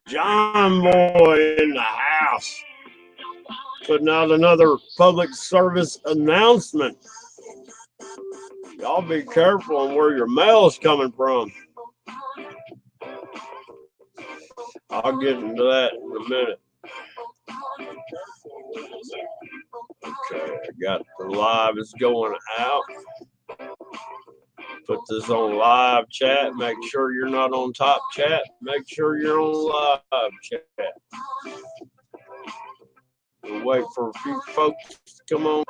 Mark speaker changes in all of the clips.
Speaker 1: John Boy in the house, putting out another public service announcement. Y'all be careful on where your mail is coming from. I'll get into that in a minute. Okay, I got the live is going out. Put this on live chat. Make sure you're not on top chat. Make sure you're on live chat. We'll wait for a few folks to come on.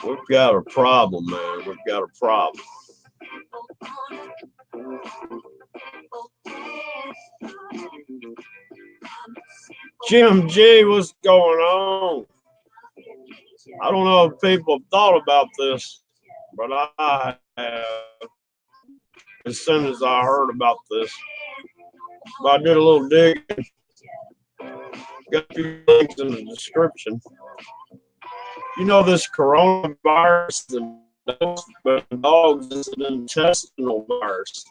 Speaker 1: We've got a problem, man. We've got a problem. Jim G, what's going on? I don't know if people have thought about this, but I have. As soon as I heard about this, but I did a little digging. Got a few links in the description. You know, this coronavirus in dogs is an intestinal virus.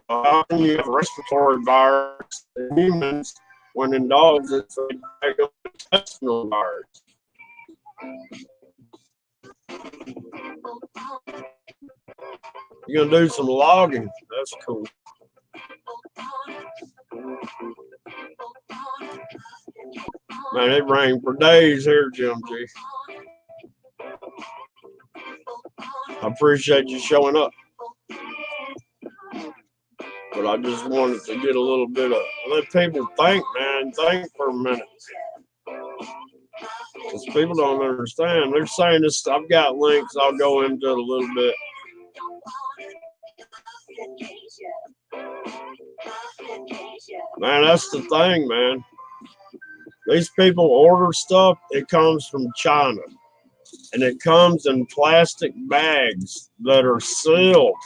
Speaker 1: How can you have a respiratory virus in humans when in dogs it's an intestinal virus? You're gonna do some logging. That's cool. Man, it rained for days here, Jim G. I appreciate you showing up. But I just wanted to get a little bit of, let people think, man. Think for a minute. Because people don't understand. They're saying this, I've got links. I'll go into it a little bit. Man, that's the thing, man. These people order stuff, it comes from China. And it comes in plastic bags that are sealed.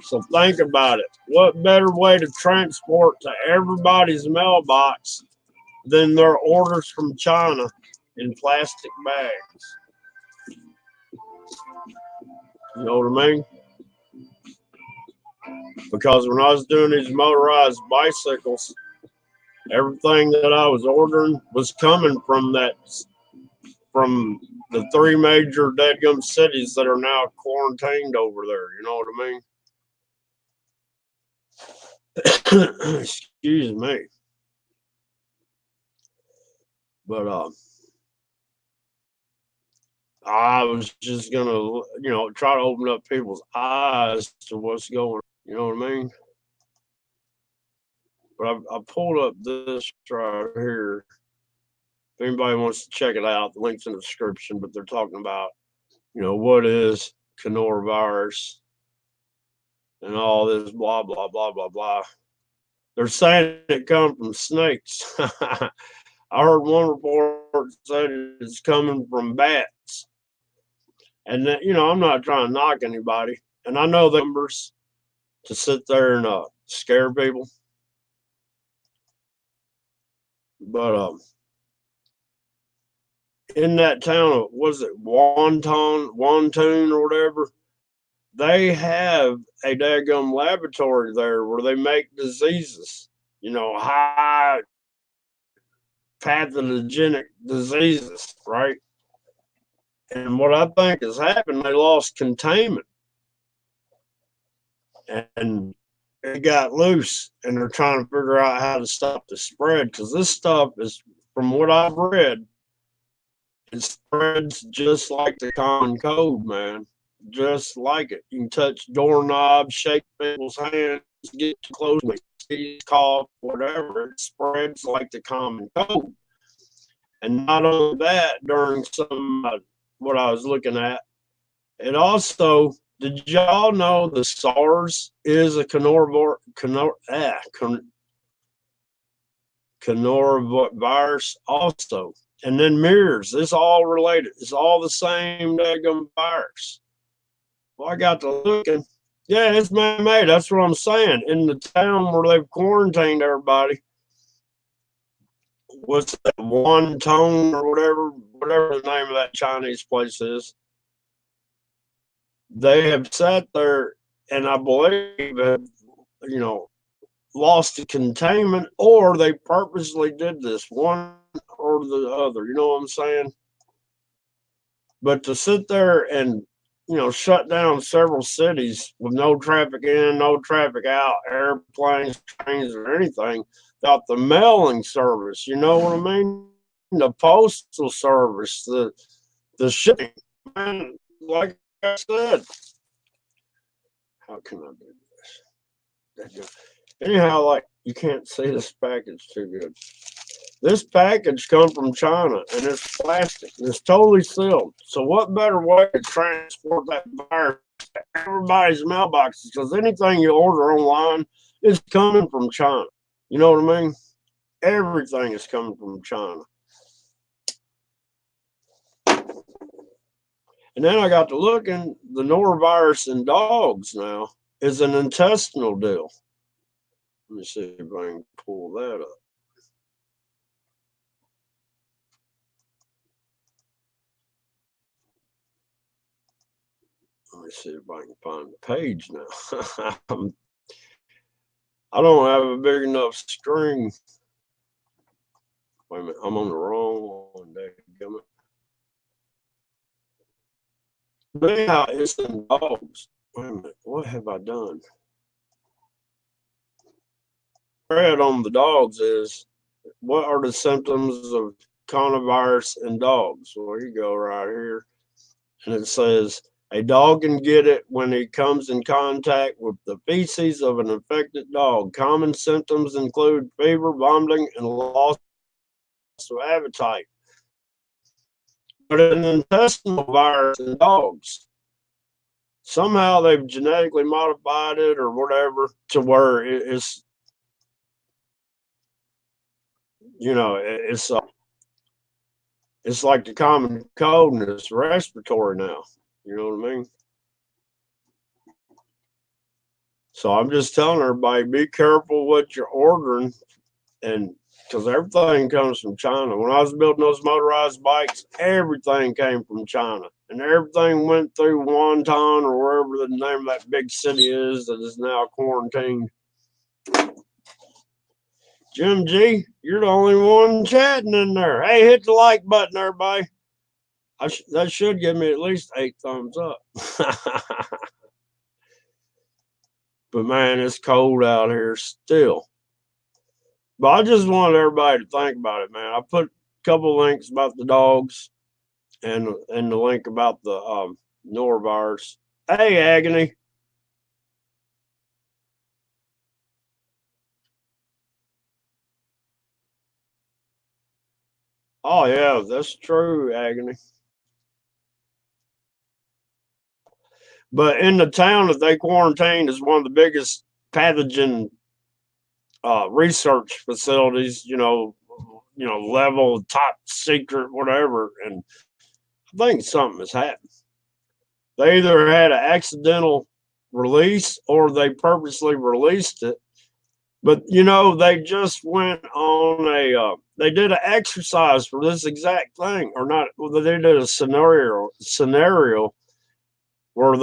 Speaker 1: So think about it. What better way to transport to everybody's mailbox than their orders from China in plastic bags? You know what I mean? Because when I was doing these motorized bicycles, everything that I was ordering was coming from the 3 major dadgum cities that are now quarantined over there. You know what I mean? Excuse me. But I was just gonna, try to open up people's eyes to what's going on. You know what I mean? But I pulled up this right here. If anybody wants to check it out, the link's in the description. But they're talking about, what is coronavirus and all this blah, blah, blah, blah, blah. They're saying it comes from snakes. I heard one report say it's coming from bats. And, that, I'm not trying to knock anybody. And I know the numbers to sit there and scare people. But in that town of, was it Wontoon or whatever, they have a daggum laboratory there where they make diseases, high pathogenic diseases, right? And what I think has happened, they lost containment. And it got loose, and they're trying to figure out how to stop the spread, because this stuff is, from what I've read, it spreads just like the common cold, man. Just like it. You can touch doorknobs, shake people's hands, get too close, sneeze, cough, whatever. It spreads like the common cold. And not only that, during some what I was looking at, it also, did y'all know the SARS is a coronavirus also? And then MERS, it's all related. It's all the same daggum virus. Well, I got to looking. Yeah, it's man-made. That's what I'm saying. In the town where they've quarantined everybody, what's that, Wontoon or whatever the name of that Chinese place is. they have sat there and I believe have, you know, lost the containment, or they purposely did this, one or the other. You know what I'm saying? But to sit there and, you know, shut down several cities with no traffic in, no traffic out, airplanes, trains, or anything, without the mailing service, you know what I mean? The postal service, the shipping, man. Like I said, how can I do this? Anyhow, like you can't see this package too good. This package come from China and it's plastic and it's totally sealed. So what better way to transport that virus to everybody's mailboxes? Because anything you order online is coming from China. You know what I mean? Everything is coming from China. And then I got to looking, the norovirus in dogs now is an intestinal deal. Let me see if I can pull that up. Let me see if I can find the page now. I don't have a big enough screen. Wait a minute, I'm on the wrong one. Dadgummit. But anyhow, it's in dogs. Wait a minute, what have I done? Read on the dogs is what are the symptoms of coronavirus in dogs? Well, you go right here, and it says a dog can get it when he comes in contact with the feces of an infected dog. Common symptoms include fever, vomiting, and loss of appetite. But an intestinal virus in dogs, somehow they've genetically modified it or whatever to where it's, you know, it's like the common cold and it's respiratory now. You know what I mean? So I'm just telling everybody, be careful what you're ordering, and because everything comes from China. When I was building those motorized bikes, everything came from China, and everything went through Wonton or wherever the name of that big city is that is now quarantined. Jim G, you're the only one chatting in there. Hey, hit the like button, everybody. That should give me at least 8 thumbs up. But man, it's cold out here still. But I just wanted everybody to think about it, man. I put a couple links about the dogs and the link about the norovirus. Hey, Agony. Oh yeah, that's true, Agony. But in the town that they quarantined is one of the biggest pathogen research facilities. Level top secret, whatever. And I think something has happened. They either had an accidental release or they purposely released it. But they just went on they did an exercise for this exact thing, or not? Well, they did a scenario where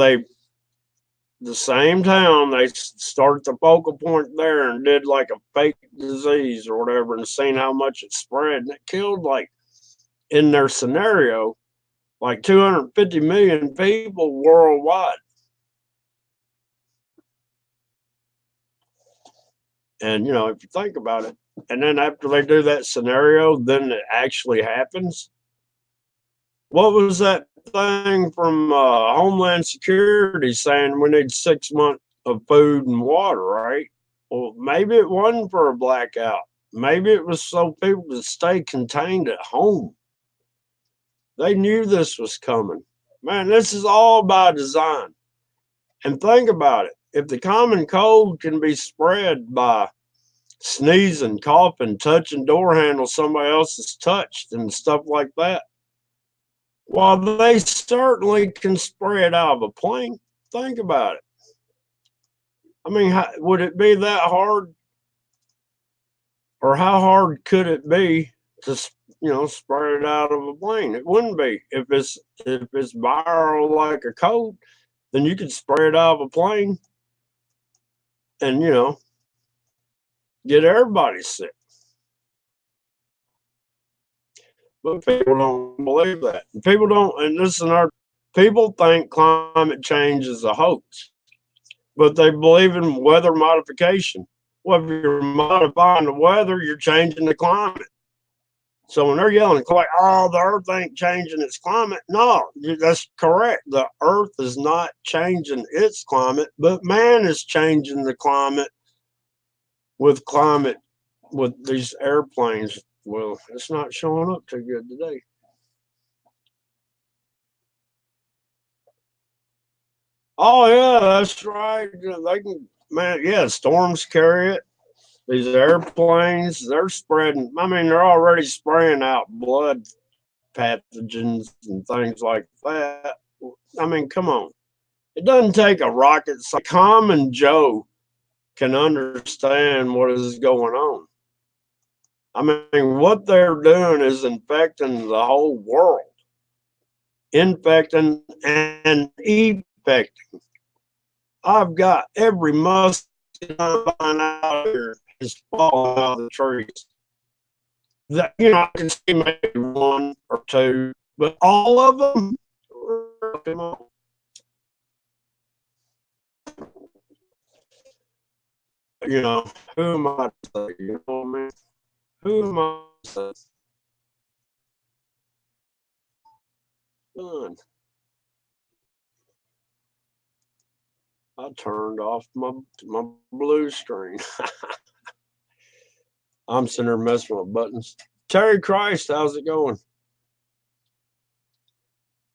Speaker 1: the same town, they started the focal point there and did like a fake disease or whatever, and seen how much it spread, and it killed, like, in their scenario, like 250 million people worldwide. And if you think about it, and then after they do that scenario, then it actually happens. What was that thing from Homeland Security saying we need 6 months of food and water, right? Well, maybe it wasn't for a blackout. Maybe it was so people could stay contained at home. They knew this was coming. Man, this is all by design. And think about it. If the common cold can be spread by sneezing, coughing, touching door handles somebody else has touched and stuff like that, well, they certainly can spread out of a plane. Think about it. I mean, would it be that hard, or how hard could it be to spread it out of a plane? It wouldn't be if it's viral like a cold. then you could spray it out of a plane and, get everybody sick. But people don't believe that. People don't, and this is our people think climate change is a hoax, but they believe in weather modification. Well, if you're modifying the weather, you're changing the climate. So when they're yelling, like, oh, the earth ain't changing its climate, no, that's correct. The earth is not changing its climate, but man is changing the climate with these airplanes. Well, it's not showing up too good today. Oh yeah, that's right. They can, man. Yeah, storms carry it. These airplanes, they're spreading. I mean, they're already spraying out blood pathogens and things like that. I mean, come on. It doesn't take a rocket. So common Joe can understand what is going on. I mean, what they're doing is infecting the whole world, infecting and infecting. I've got every mosquito out here is falling out of the trees. That, I can see maybe one or two, but all of them, come on. Who am I to say? You know what I mean? Who am I to say? None. I turned off my blue screen. I'm sitting there messing with buttons. Terry Christ, how's it going?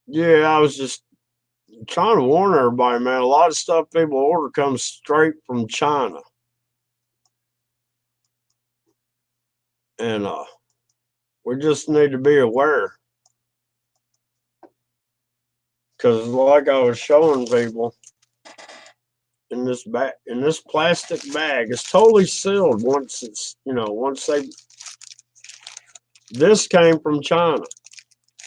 Speaker 1: Yeah, I was just trying to warn everybody, man. A lot of stuff people order comes straight from China. And we just need to be aware. Because like I was showing people, in this plastic bag, it's totally sealed once it's, this came from China.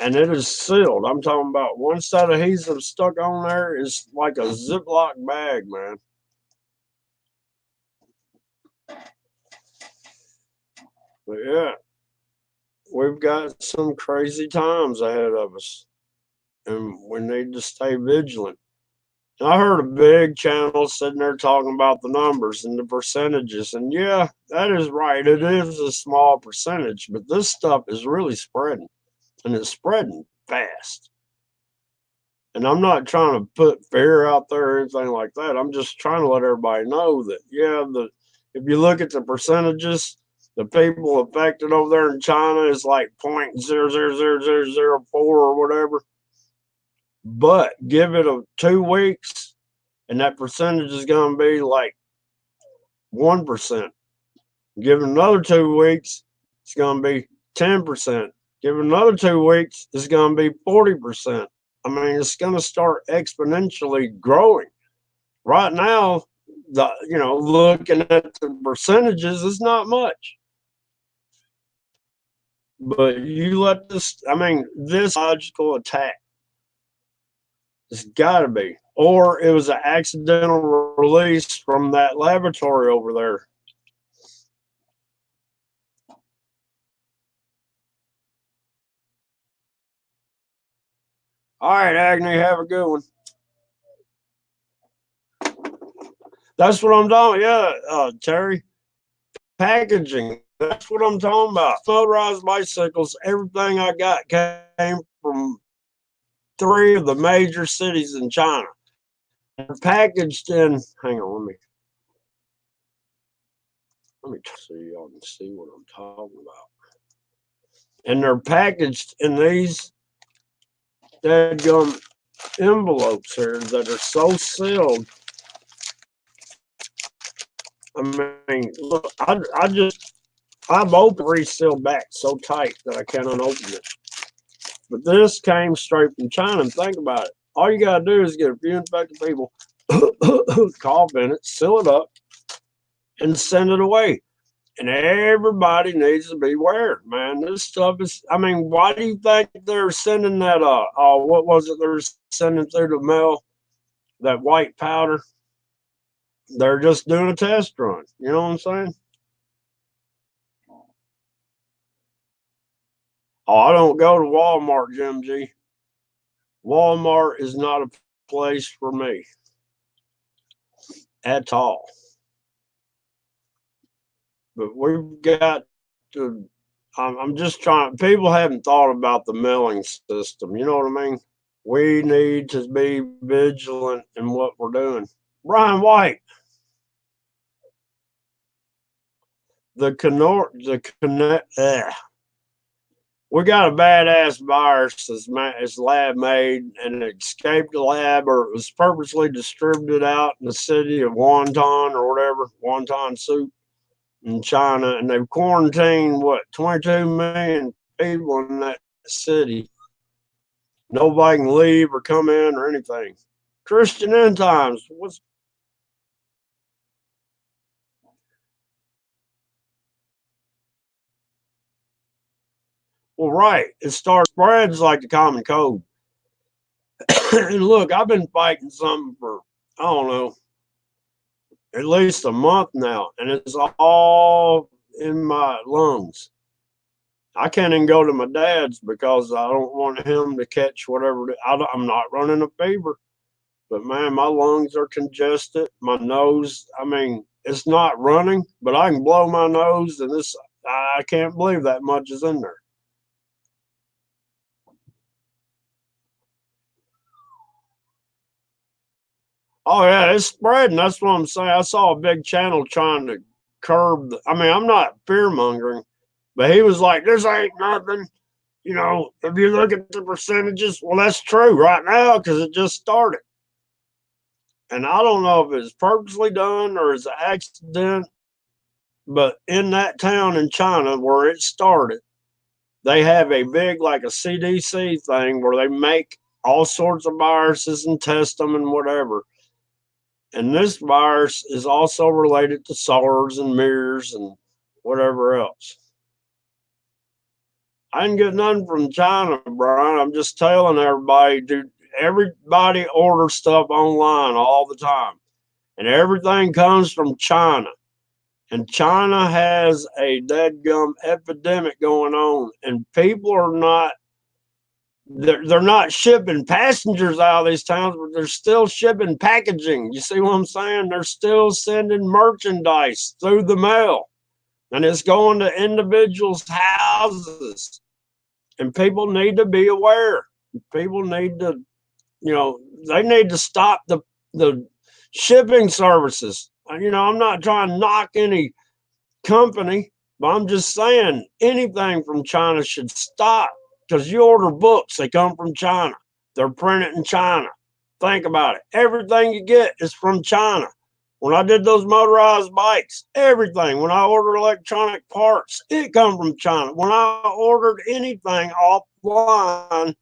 Speaker 1: And it is sealed. I'm talking about once that adhesive stuck on there is like a Ziploc bag, man. But yeah, we've got some crazy times ahead of us, and we need to stay vigilant. And I heard a big channel sitting there talking about the numbers and the percentages, and yeah, that is right. It is a small percentage, but this stuff is really spreading, and it's spreading fast. And I'm not trying to put fear out there or anything like that. I'm just trying to let everybody know that, yeah, if you look at the percentages, the people affected over there in China is like 0.000004 or whatever. But give it 2 weeks, and that percentage is going to be like 1%. Give it another 2 weeks, it's going to be 10%. Give it another 2 weeks, it's going to be 40%. I mean, it's going to start exponentially growing. Right now, looking at the percentages, it's not much. But you let this logical attack, it's got to be. Or it was an accidental release from that laboratory over there. All right, Agnew, have a good one. That's what I'm talking about. Yeah, Terry. Packaging. That's what I'm talking about. Motorized bicycles, everything I got came from 3 of the major cities in China. They're packaged in, hang on, let me so y'all can see what I'm talking about. And they're packaged in these dadgum envelopes here that are so sealed. I mean, look, I've opened 3 sealed back so tight that I can't unopen it. But this came straight from China, and think about it. All you gotta do is get a few infected people, cough in it, seal it up, and send it away. And everybody needs to be aware, man. This stuff is, I mean, why do you think they're sending that, what was it they're sending through the mail? that white powder. They're just doing a test run. You know what I'm saying? Oh, I don't go to Walmart, Jim G. Walmart is not a place for me at all. But we've got to, I'm just trying, people haven't thought about the milling system. You know what I mean? We need to be vigilant in what we're doing. Brian White, the connect, we got a badass virus that's lab made and it escaped the lab, or it was purposely distributed out in the city of Wonton or whatever, Wonton soup in China. And they've quarantined, what, 22 million people in that city. Nobody can leave or come in or anything. Christian end times. Well, right. It spreads like the common cold. And look, I've been fighting something for, I don't know, at least a month now, and it's all in my lungs. I can't even go to my dad's because I don't want him to catch whatever. I'm not running a fever, but man, my lungs are congested. My nose, I mean, it's not running, but I can blow my nose, and I can't believe that much is in there. Oh yeah, it's spreading. That's what I'm saying. I saw a big channel trying to curb. I mean, I'm not fear mongering, but he was like, "This ain't nothing." You know, if you look at the percentages, well, that's true right now because it just started. And I don't know if it's purposely done or it's an accident, but in that town in China where it started, they have a big, like a CDC thing where they make all sorts of viruses and test them and whatever. And this virus is also related to SARS and MERS and whatever else. I didn't get nothing from China, Brian. I'm just telling everybody, dude, everybody orders stuff online all the time. And everything comes from China. And China has a deadgum epidemic going on. And people are not, they're not shipping passengers out of these towns, but they're still shipping packaging. You see what I'm saying? They're still sending merchandise through the mail. And it's going to individuals' houses. And people need to be aware. People need to, you know, they need to stop the shipping services. You know, I'm not trying to knock any company, but I'm just saying anything from China should stop because you order books, they come from China. They're printed in China. Think about it. Everything you get is from China. When I did those motorized bikes, everything, when I ordered electronic parts, it come from China. When I ordered anything offline,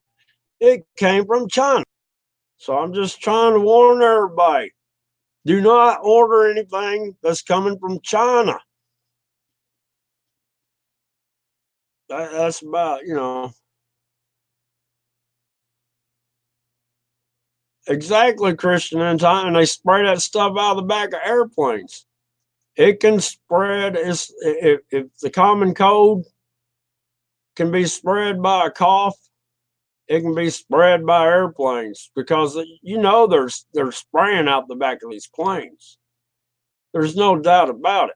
Speaker 1: it came from China. So I'm just trying to warn everybody, do not order anything that's coming from China. That's about, you know, exactly, Christian in time. And they spray that stuff out of the back of airplanes. It can spread. If the common cold can be spread by a cough, it can be spread by airplanes because you know they're spraying out the back of these planes. There's no doubt about it.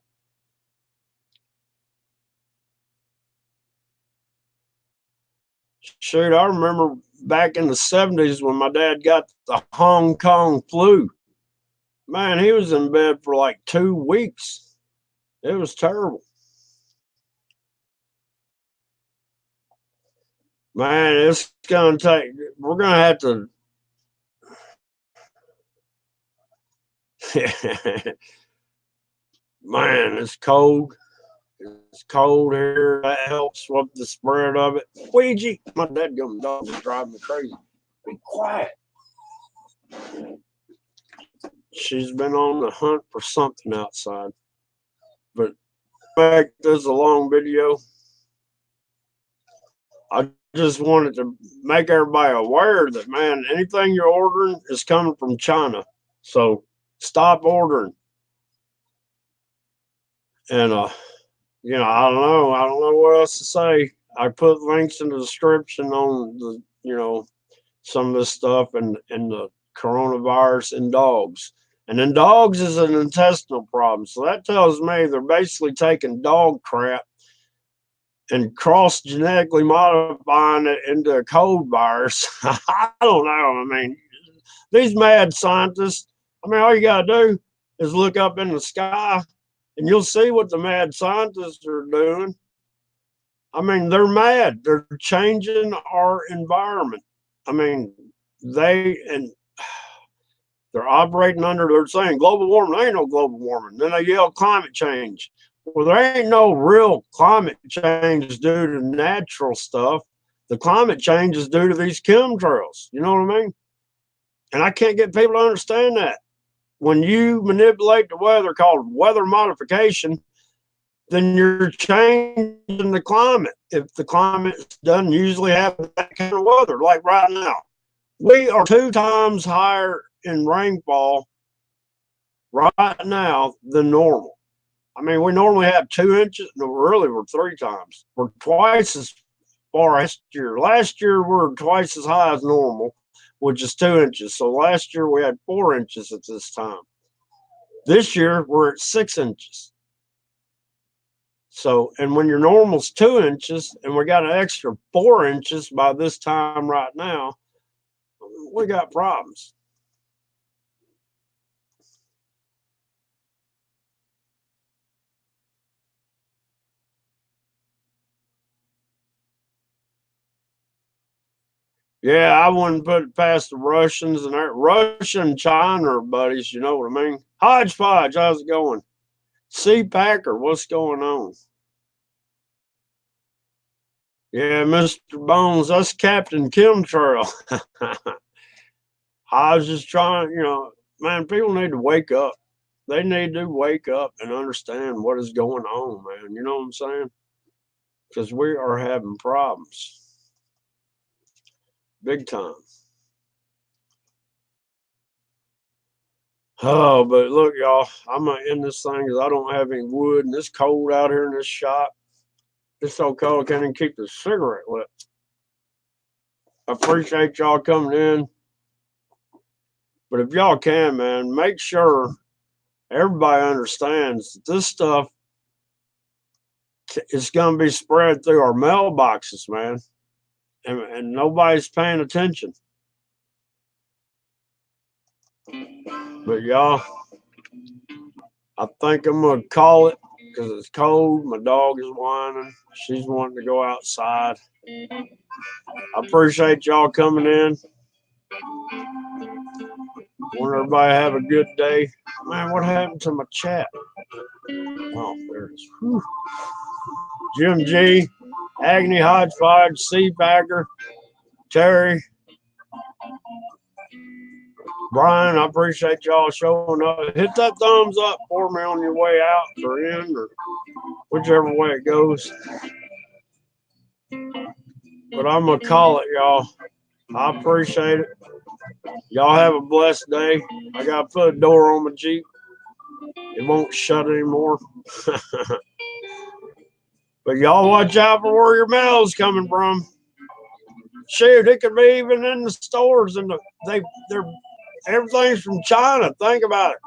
Speaker 1: Shoot, I remember back in the 70s when my dad got the Hong Kong flu. Man, he was in bed for like 2 weeks. It was terrible. Man, it's gonna take. We're gonna have to. Man, it's cold. It's cold here. That helps with the spread of it. Ouija, my dadgum dog is driving me crazy. Be quiet. She's been on the hunt for something outside. But back, there's a long video. I just wanted to make everybody aware that, man, anything you're ordering is coming from China. So stop ordering. And I don't know. I don't know what else to say. I put links in the description on some of this stuff and the coronavirus in dogs. And in dogs is an intestinal problem. So that tells me they're basically taking dog crap and cross genetically modifying it into a cold virus. I don't know. I mean, these mad scientists, I mean, all you got to do is look up in the sky and you'll see what the mad scientists are doing. I mean, they're mad. They're changing our environment. I mean, they're operating under, they're saying global warming. There ain't no global warming. Then they yell climate change. Well, there ain't no real climate change due to natural stuff. The climate change is due to these chemtrails. You know what I mean? And I can't get people to understand that. When you manipulate the weather, called weather modification, then you're changing the climate. If the climate doesn't usually have that kind of weather, like right now, we are 2 times higher in rainfall right now than normal. I mean, we normally have 2 inches. No, really, we're 3 times. We're twice as far last year. Last year, we're twice as high as normal, which is 2 inches. So last year, we had 4 inches at this time. This year, we're at 6 inches. So, and when your normal's 2 inches and we got an extra 4 inches by this time right now, we got problems. Yeah, I wouldn't put it past the Russians and Russia and China are buddies, you know what I mean? Hodgepodge, how's it going? C Packer, what's going on? Yeah, Mr. Bones, that's Captain Chemtrail. I was just trying, man, people need to wake up. They need to wake up and understand what is going on, man. You know what I'm saying? Because we are having problems. Big time. Oh, but look, y'all, I'm gonna end this thing because I don't have any wood and it's cold out here in this shop. It's so cold I can't even keep the cigarette lit. I appreciate y'all coming in. But if y'all can, man, make sure everybody understands that this stuff is going to be spread through our mailboxes, man. And nobody's paying attention. But y'all, I think I'm going to call it because it's cold. My dog is whining. She's wanting to go outside. I appreciate y'all coming in. Want everybody to have a good day. Man, what happened to my chat? Oh, there it is. Whew. Jim G, Agony Hodgepodge, C Packer, Terry, Brian, I appreciate y'all showing up. Hit that thumbs up for me on your way out or in or whichever way it goes. But I'm going to call it, y'all. I appreciate it. Y'all have a blessed day. I got to put a door on my Jeep. It won't shut anymore. But y'all watch out for where your mail's coming from. Shoot, it could be even in the stores, and they're everything's from China. Think about it.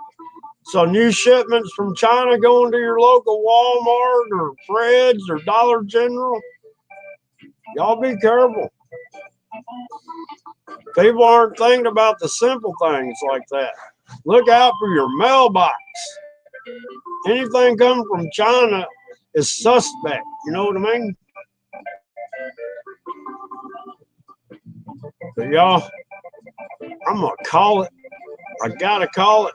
Speaker 1: So new shipments from China going to your local Walmart or Fred's or Dollar General. Y'all be careful. People aren't thinking about the simple things like that. Look out for your mailbox. Anything coming from China is suspect. You know what I mean? But y'all, I'm going to call it. I got to call it.